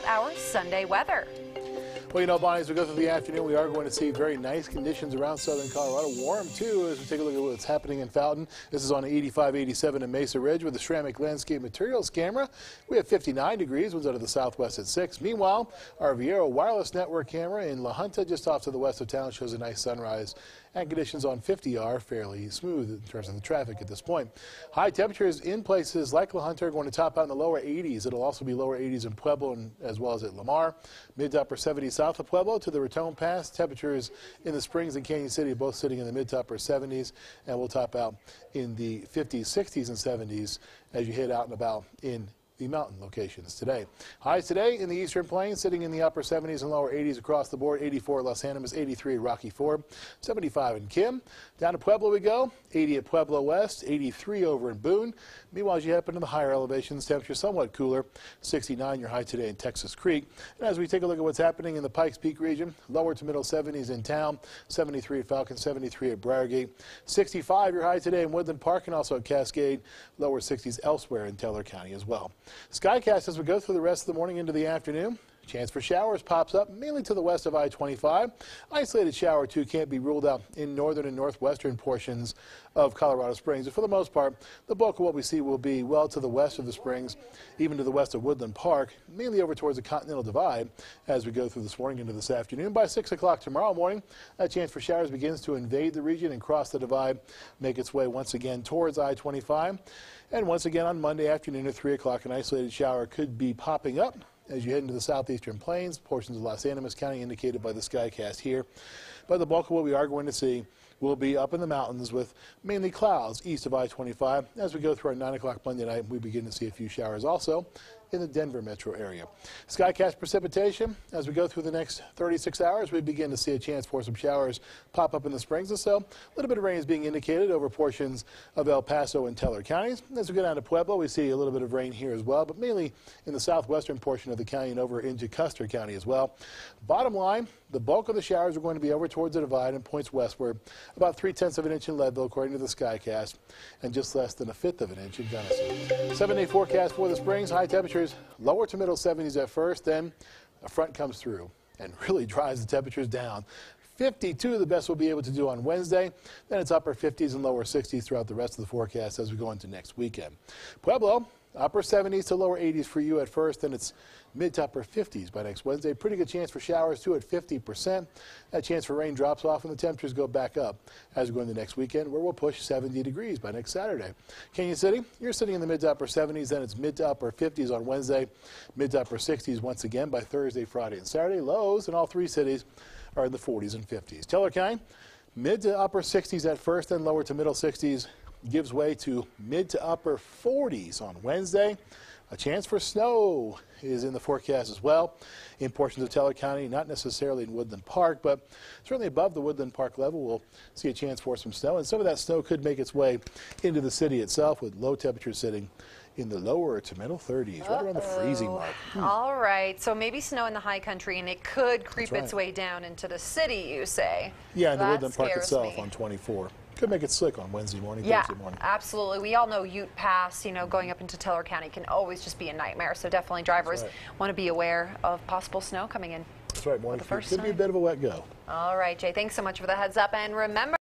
at our Sunday weather. Well, you know, Bonnie, as we go through the afternoon, we are going to see very nice conditions around southern Colorado. Warm, too, as we take a look at what's happening in Fountain. This is on 85, 87 in Mesa Ridge with the Ceramic Landscape Materials camera. We have 59 degrees, winds out of the southwest at 6. Meanwhile, our Viero wireless network camera in La Junta, just off to the west of town, shows a nice sunrise. And conditions on 50 are fairly smooth in terms of the traffic at this point. High temperatures in places like La Junta are going to top out in the lower 80s. It'll also be lower 80s in Pueblo and as well as at Lamar. Mid to upper 70s south of Pueblo to the Raton Pass. Temperatures in the Springs and Canyon City both sitting in the mid to upper 70s, and we'll top out in the 50s, 60s, and 70s as you head out and about in the mountain locations today. Highs today in the Eastern Plains sitting in the upper 70s and lower 80s across the board. 84 at Los Animas, 83 at Rocky Ford, 75 in Kim. Down to Pueblo we go, 80 at Pueblo West, 83 over in Boone. Meanwhile, as you head into the higher elevations, temperature somewhat cooler, 69 your high today in Texas Creek. And as we take a look at what's happening in the Pikes Peak region, lower to middle 70s in town, 73 at Falcon, 73 at Briargate, 65 your high today in Woodland Park and also at Cascade, lower 60s elsewhere in Teller County as well. Skycast as we go through the rest of the morning into the afternoon. Chance for showers pops up mainly to the west of I-25. Isolated shower, too, can't be ruled out in northern and northwestern portions of Colorado Springs. But for the most part, the bulk of what we see will be well to the west of the Springs, even to the west of Woodland Park, mainly over towards the Continental Divide as we go through this morning into this afternoon. By 6 o'clock tomorrow morning, that chance for showers begins to invade the region and cross the divide, make its way once again towards I-25. And once again on Monday afternoon at 3 o'clock, an isolated shower could be popping up as you head into the southeastern plains, portions of Los Animas County indicated by the Skycast here. But the bulk of what we are going to see will be up in the mountains with mainly clouds east of I-25. As we go through our 9 o'clock Monday night, we begin to see a few showers also in the Denver metro area. Skycast precipitation, as we go through the next 36 hours, we begin to see a chance for some showers pop up in the Springs. And so a little bit of rain is being indicated over portions of El Paso and Teller counties. As we go down to Pueblo, we see a little bit of rain here as well, but mainly in the southwestern portion of the county and over into Custer County as well. Bottom line, the bulk of the showers are going to be over towards the divide and points westward, about 3/10 of an inch in Leadville according to the Skycast, and just less than 1/5 of an inch in Gunnison. 7-day forecast for the Springs. High temperatures lower to middle 70s at first, then a front comes through and really drives the temperatures down. 52 the best we'll be able to do on Wednesday. Then it's upper 50s and lower 60s throughout the rest of the forecast as we go into next weekend. Pueblo, upper 70s to lower 80s for you at first, then it's mid to upper 50s by next Wednesday. Pretty good chance for showers too at 50%. That chance for rain drops off and the temperatures go back up as we go into next weekend, where we'll push 70 degrees by next Saturday. Canyon City, you're sitting in the mid to upper 70s, then it's mid to upper 50s on Wednesday, mid to upper 60s once again by Thursday, Friday, and Saturday. Lows in all three cities are in the 40s and 50s. Teller County, mid to upper 60s at first, then lower to middle 60s, gives way to mid to upper 40s on Wednesday. A chance for snow is in the forecast as well in portions of Teller County, not necessarily in Woodland Park, but certainly above the Woodland Park level. We'll see a chance for some snow, and some of that snow could make its way into the city itself with low temperatures sitting in the lower to middle 30s, right around the freezing mark. All right, so maybe snow in the high country, and it could creep right. its way down into the city, you say? Yeah, in the That Woodland Park scares itself me. on 24. Could make it slick on Wednesday morning, Yeah, Thursday morning. absolutely. We all know Ute Pass, you know, going up into Teller County can always just be a nightmare. So definitely drivers want to be aware of possible snow coming in. That's right, morning. The first Could be a bit of a wet go. All right, Jay, thanks so much for the heads up. And remember,